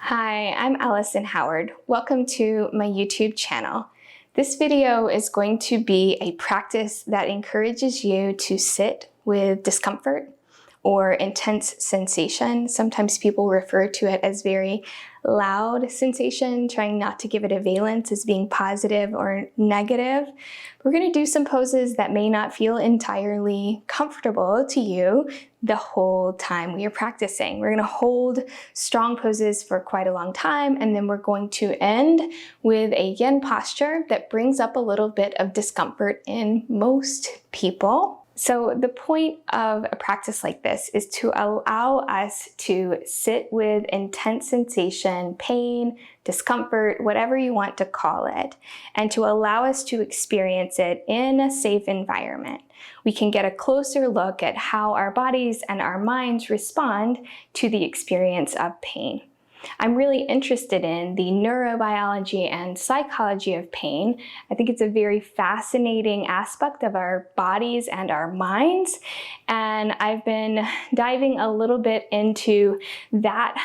Hi, I'm Allison Howard. Welcome to my YouTube channel. This video is going to be a practice that encourages you to sit with discomfort or intense sensation. Sometimes people refer to it as very loud sensation, trying not to give it a valence as being positive or negative. We're going to do some poses that may not feel entirely comfortable to you the whole time we are practicing. We're going to hold strong poses for quite a long time, and then we're going to end with a yin posture that brings up a little bit of discomfort in most people. So the point of a practice like this is to allow us to sit with intense sensation, pain, discomfort, whatever you want to call it, and to allow us to experience it in a safe environment. We can get a closer look at how our bodies and our minds respond to the experience of pain. I'm really interested in the neurobiology and psychology of pain. I think it's a very fascinating aspect of our bodies and our minds, and I've been diving a little bit into that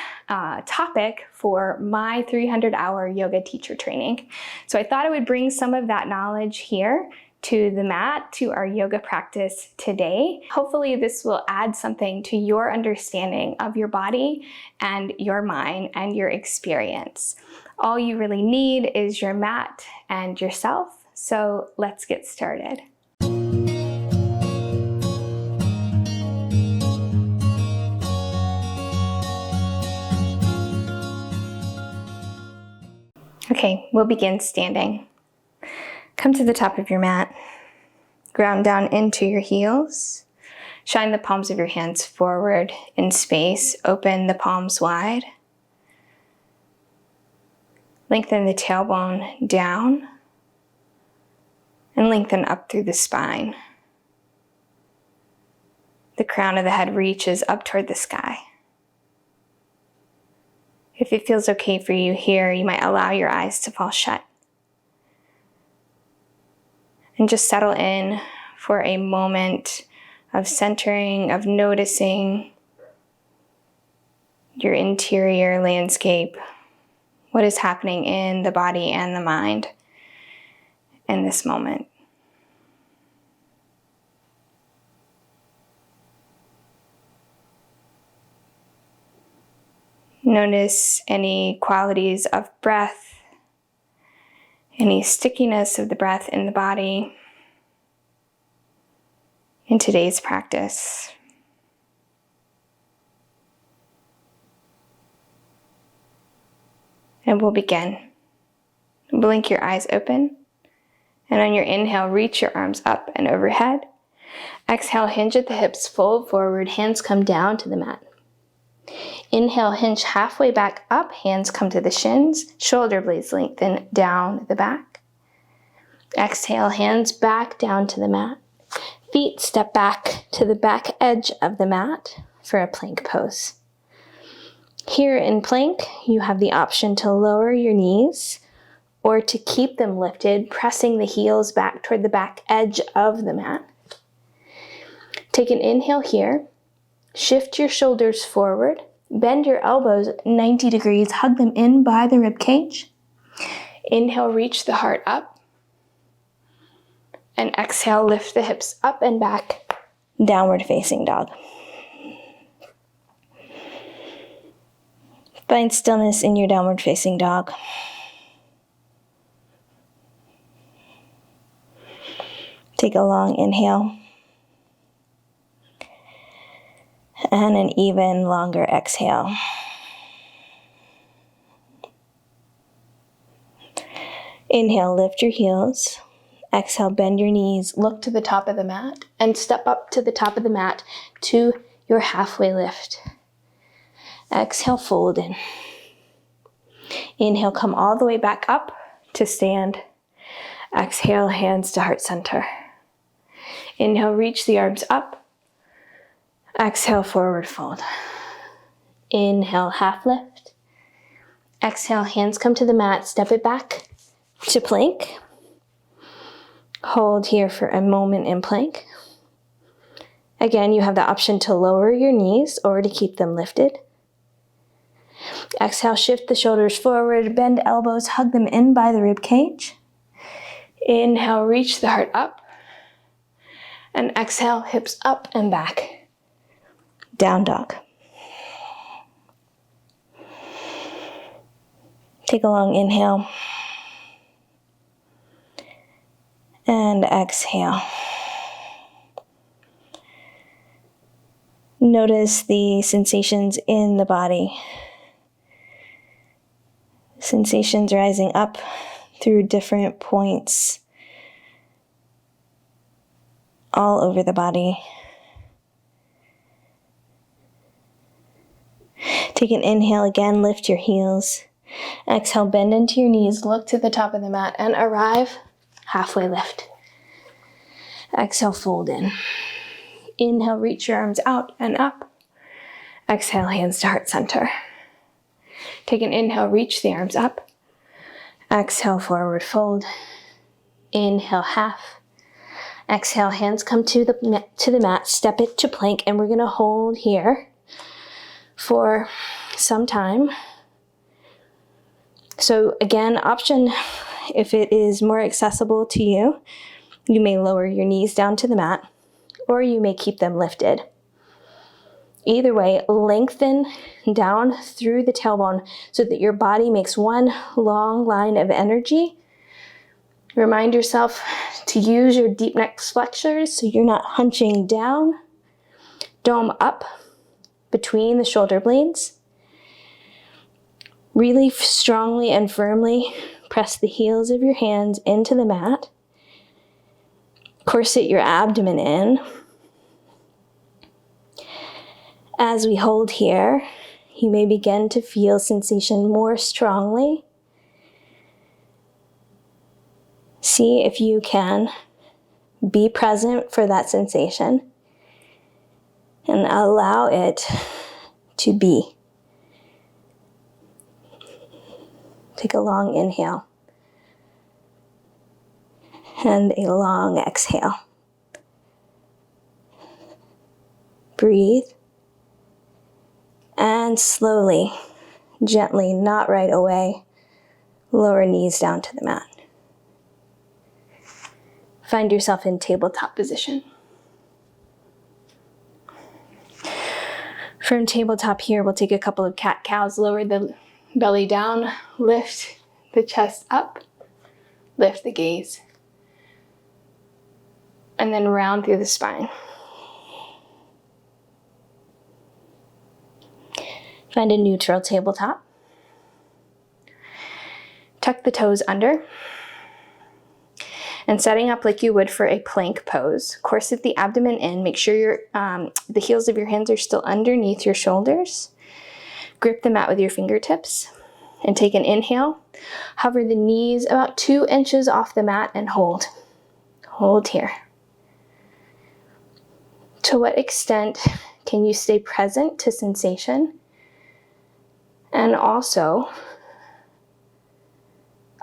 topic for my 300-hour yoga teacher training. So I thought I would bring some of that knowledge here to the mat, to our yoga practice today. Hopefully this will add something to your understanding of your body and your mind and your experience. All you really need is your mat and yourself. So let's get started. Okay, we'll begin standing. Come to the top of your mat, ground down into your heels, shine the palms of your hands forward in space, open the palms wide, lengthen the tailbone down, and lengthen up through the spine. The crown of the head reaches up toward the sky. If it feels okay for you here, you might allow your eyes to fall shut. And just settle in for a moment of centering, of noticing your interior landscape, what is happening in the body and the mind in this moment. Notice any qualities of breath, any stickiness of the breath in the body in today's practice. And we'll begin. Blink your eyes open, and on your inhale, reach your arms up and overhead. Exhale, hinge at the hips, fold forward, hands come down to the mat. Inhale, hinge halfway back up, hands come to the shins, shoulder blades lengthen down the back. Exhale, hands back down to the mat. Feet step back to the back edge of the mat for a plank pose. Here in plank, you have the option to lower your knees or to keep them lifted, pressing the heels back toward the back edge of the mat. Take an inhale here. Shift your shoulders forward. Bend your elbows 90 degrees. Hug them in by the rib cage. Inhale, reach the heart up. And exhale, lift the hips up and back. Downward facing dog. Find stillness in your downward facing dog. Take a long inhale. And an even longer exhale. Inhale, lift your heels. Exhale, bend your knees, look to the top of the mat, and step up to the top of the mat to your halfway lift. Exhale, fold in. Inhale, come all the way back up to stand. Exhale, hands to heart center. Inhale, reach the arms up. Exhale, forward fold. Inhale, half lift. Exhale, hands come to the mat, step it back to plank. Hold here for a moment in plank. Again, you have the option to lower your knees or to keep them lifted. Exhale, shift the shoulders forward, bend elbows, hug them in by the rib cage. Inhale, reach the heart up. And exhale, hips up and back. Down dog. Take a long inhale. And exhale. Notice the sensations in the body. Sensations rising up through different points all over the body. Take an inhale again, lift your heels. Exhale, bend into your knees, look to the top of the mat and arrive halfway lift. Exhale, fold in. Inhale, reach your arms out and up. Exhale, hands to heart center. Take an inhale, reach the arms up. Exhale, forward fold. Inhale, half. Exhale, hands come to the mat, step it to plank, and we're gonna hold here for some time. So again, option, if it is more accessible to you, you may lower your knees down to the mat, or you may keep them lifted. Either way, lengthen down through the tailbone so that your body makes one long line of energy. Remind yourself to use your deep neck flexors so you're not hunching down. Dome up between the shoulder blades. Really strongly and firmly press the heels of your hands into the mat. Corset your abdomen in. As we hold here, you may begin to feel sensation more strongly. See if you can be present for that sensation and allow it to be. Take a long inhale and a long exhale. Breathe and slowly, gently, not right away, lower knees down to the mat. Find yourself in tabletop position. From tabletop here, we'll take a couple of cat-cows, lower the belly down, lift the chest up, lift the gaze, and then round through the spine. Find a neutral tabletop. Tuck the toes under. And setting up like you would for a plank pose. Corset the abdomen in. Make sure the heels of your hands are still underneath your shoulders. Grip the mat with your fingertips. And take an inhale. Hover the knees about 2 inches off the mat and hold. Hold here. To what extent can you stay present to sensation? And also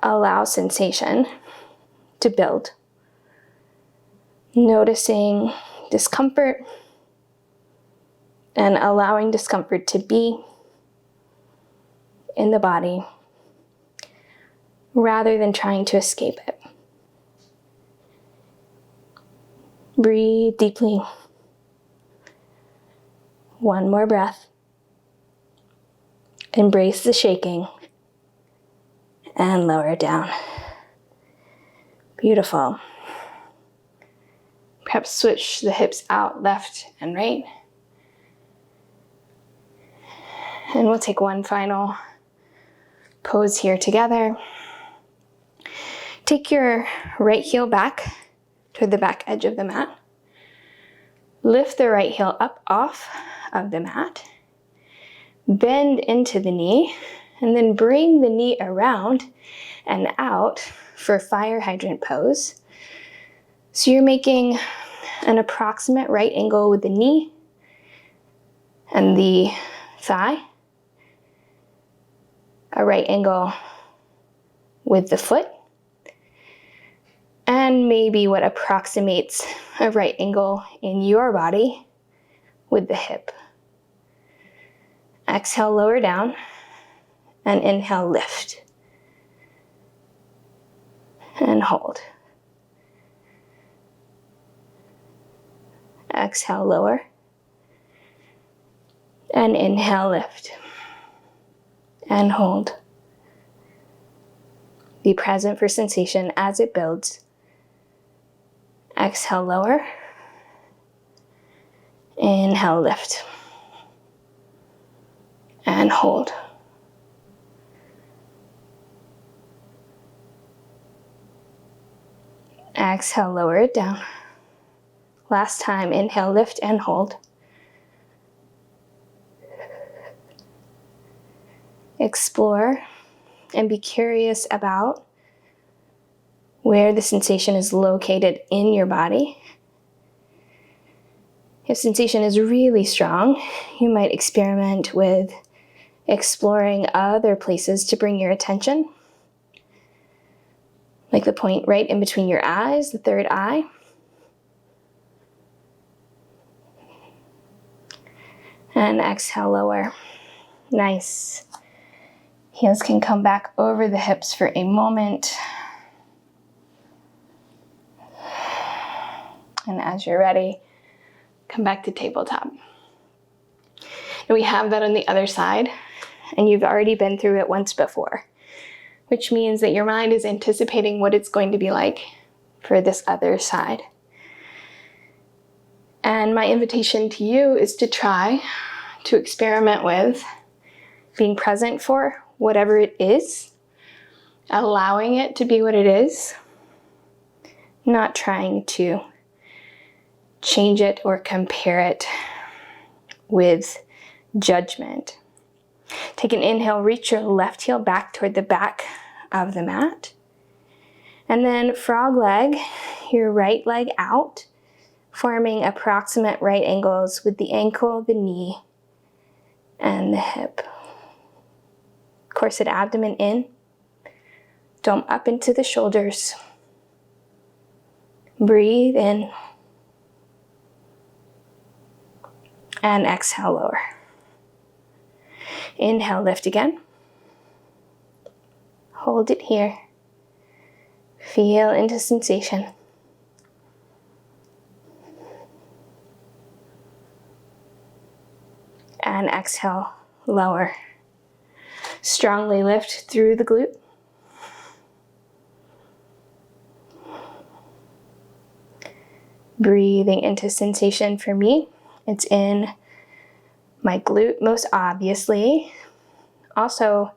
allow sensation to build. Noticing discomfort and allowing discomfort to be in the body rather than trying to escape it. Breathe deeply. One more breath. Embrace the shaking and lower it down. Beautiful. Perhaps switch the hips out left and right. And we'll take one final pose here together. Take your right heel back toward the back edge of the mat. Lift the right heel up off of the mat. Bend into the knee and then bring the knee around and out for fire hydrant pose. So you're making an approximate right angle with the knee and the thigh, a right angle with the foot, and maybe what approximates a right angle in your body with the hip. Exhale, lower down. And inhale, lift. And hold. Exhale, lower. And inhale, lift. And hold. Be present for sensation as it builds. Exhale, lower. Inhale, lift. And hold. Exhale, lower it down. Last time, inhale, lift and hold. Explore and be curious about where the sensation is located in your body. If sensation is really strong, you might experiment with exploring other places to bring your attention, like the point right in between your eyes, the third eye. And exhale, lower. Nice. Heels can come back over the hips for a moment. And as you're ready, come back to tabletop. And we have that on the other side, and you've already been through it once before, which means that your mind is anticipating what it's going to be like for this other side. And my invitation to you is to try to experiment with being present for whatever it is, allowing it to be what it is, not trying to change it or compare it with judgment. Take an inhale, reach your left heel back toward the back of the mat. And then frog leg, your right leg out, forming approximate right angles with the ankle, the knee, and the hip. Corset abdomen in, dome up into the shoulders. Breathe in. And exhale, lower. Inhale, lift again. Hold it here. Feel into sensation. And exhale, lower. Strongly lift through the glute. Breathing into sensation for me. It's in my glute most obviously. Also,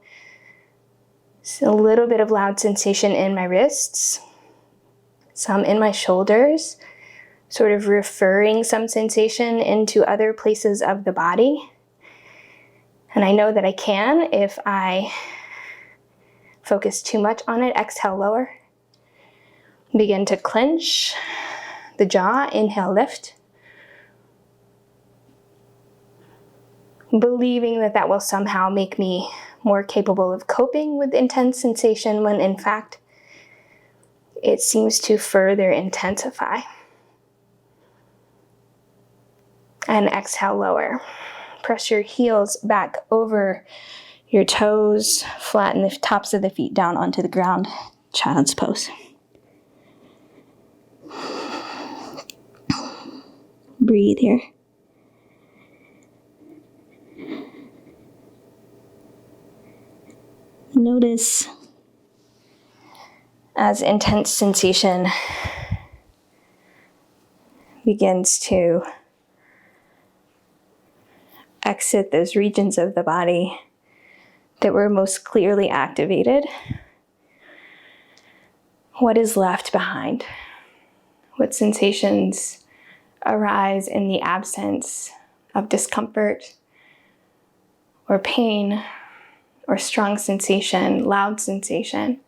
a little bit of loud sensation in my wrists, some in my shoulders, sort of referring some sensation into other places of the body. And I know that I can if I focus too much on it. Exhale, lower. Begin to clench the jaw. Inhale, lift. Believing that that will somehow make me more capable of coping with intense sensation when in fact it seems to further intensify. And exhale, lower. Press your heels back over your toes, flatten the tops of the feet down onto the ground. Child's pose. Breathe here. Notice as intense sensation begins to exit those regions of the body that were most clearly activated, what is left behind? What sensations arise in the absence of discomfort or pain or strong sensation, loud sensation?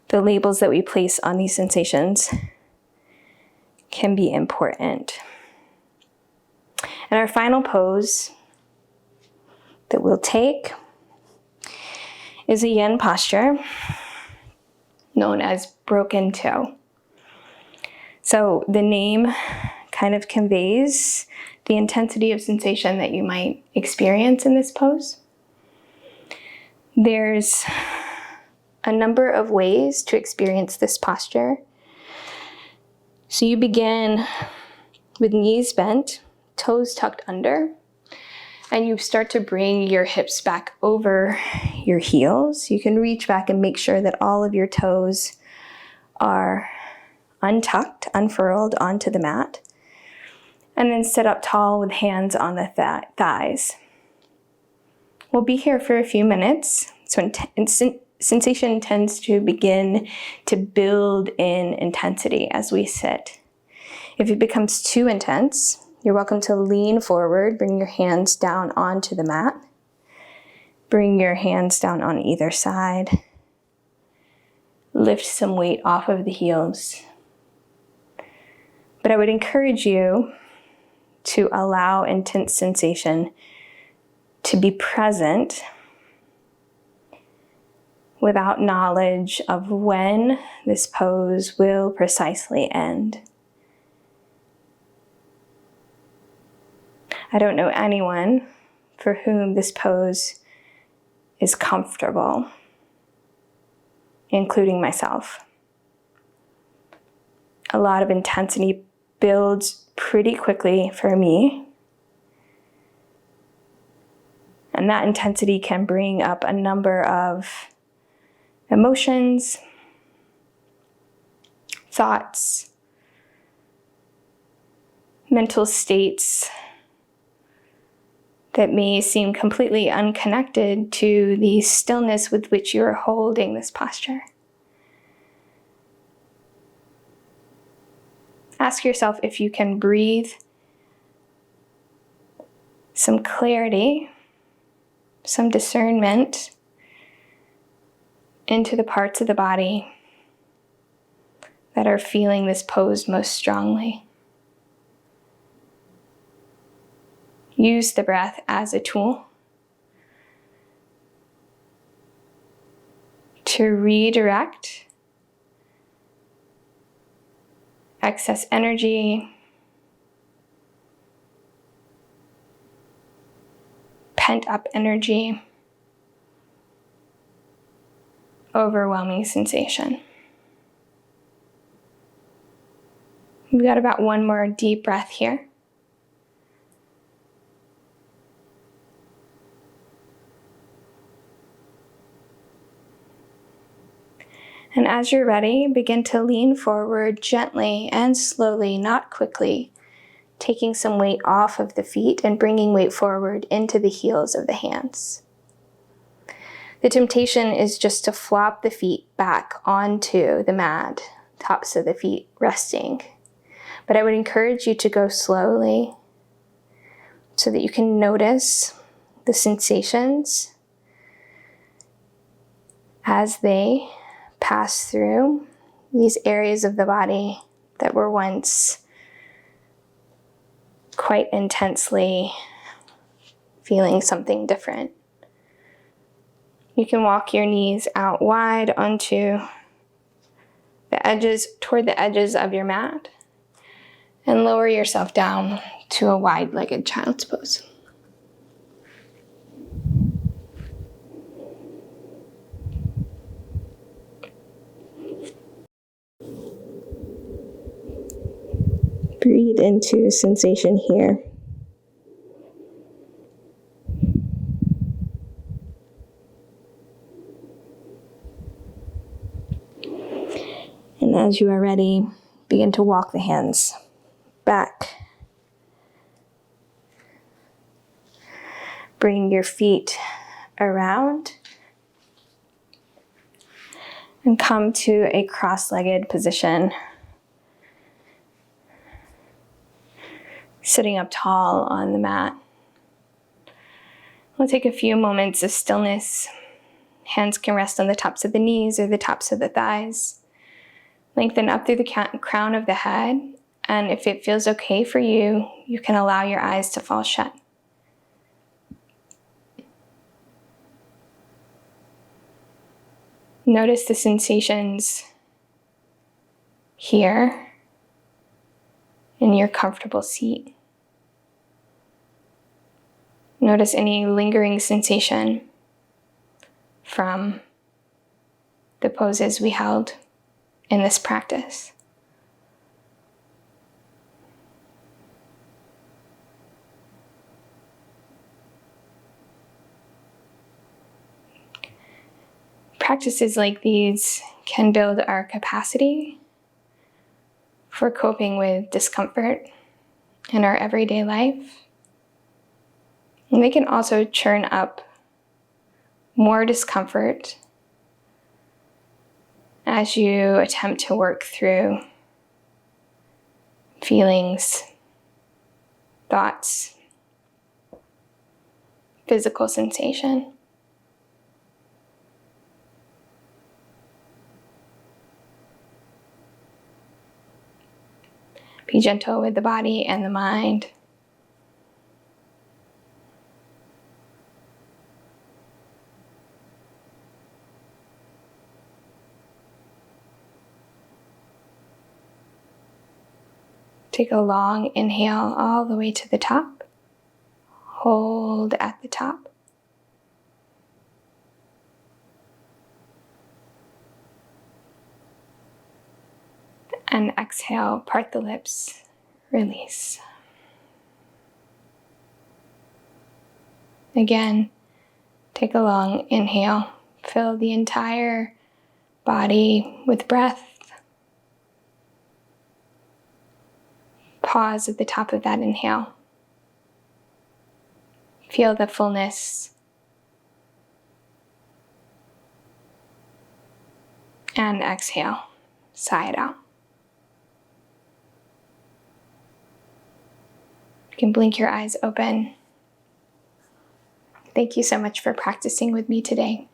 The labels that we place on these sensations can be important. And our final pose that we'll take is a yin posture known as broken toe. So the name kind of conveys the intensity of sensation that you might experience in this pose. There's a number of ways to experience this posture. So you begin with knees bent, toes tucked under, and you start to bring your hips back over your heels. You can reach back and make sure that all of your toes are untucked, unfurled onto the mat. And then sit up tall with hands on the thighs. We'll be here for a few minutes. So sensation tends to begin to build in intensity as we sit. If it becomes too intense, you're welcome to lean forward, bring your hands down onto the mat. Bring your hands down on either side. Lift some weight off of the heels. But I would encourage you to allow intense sensation to be present without knowledge of when this pose will precisely end. I don't know anyone for whom this pose is comfortable, including myself. A lot of intensity builds pretty quickly for me. And that intensity can bring up a number of emotions, thoughts, mental states that may seem completely unconnected to the stillness with which you are holding this posture. Ask yourself if you can breathe some clarity, some discernment into the parts of the body that are feeling this pose most strongly. Use the breath as a tool to redirect excess energy, pent up energy, overwhelming sensation. We've got about one more deep breath here. And as you're ready, begin to lean forward gently and slowly, not quickly, taking some weight off of the feet and bringing weight forward into the heels of the hands. The temptation is just to flop the feet back onto the mat, tops of the feet resting. But I would encourage you to go slowly so that you can notice the sensations as they pass through these areas of the body that were once quite intensely feeling something different. You can walk your knees out wide onto the edges, toward the edges of your mat, and lower yourself down to a wide-legged child's pose. Breathe into sensation here. And as you are ready, begin to walk the hands back. Bring your feet around and come to a cross-legged position. Sitting up tall on the mat. We'll take a few moments of stillness. Hands can rest on the tops of the knees or the tops of the thighs. Lengthen up through the crown of the head, and if it feels okay for you, you can allow your eyes to fall shut. Notice the sensations here in your comfortable seat. Notice any lingering sensation from the poses we held in this practice. Practices like these can build our capacity for coping with discomfort in our everyday life. And they can also churn up more discomfort as you attempt to work through feelings, thoughts, physical sensation. Be gentle with the body and the mind. Take a long inhale all the way to the top. Hold at the top. And exhale, part the lips, release. Again, take a long inhale. Fill the entire body with breath. Pause at the top of that inhale. Feel the fullness. And exhale, sigh it out. You can blink your eyes open. Thank you so much for practicing with me today.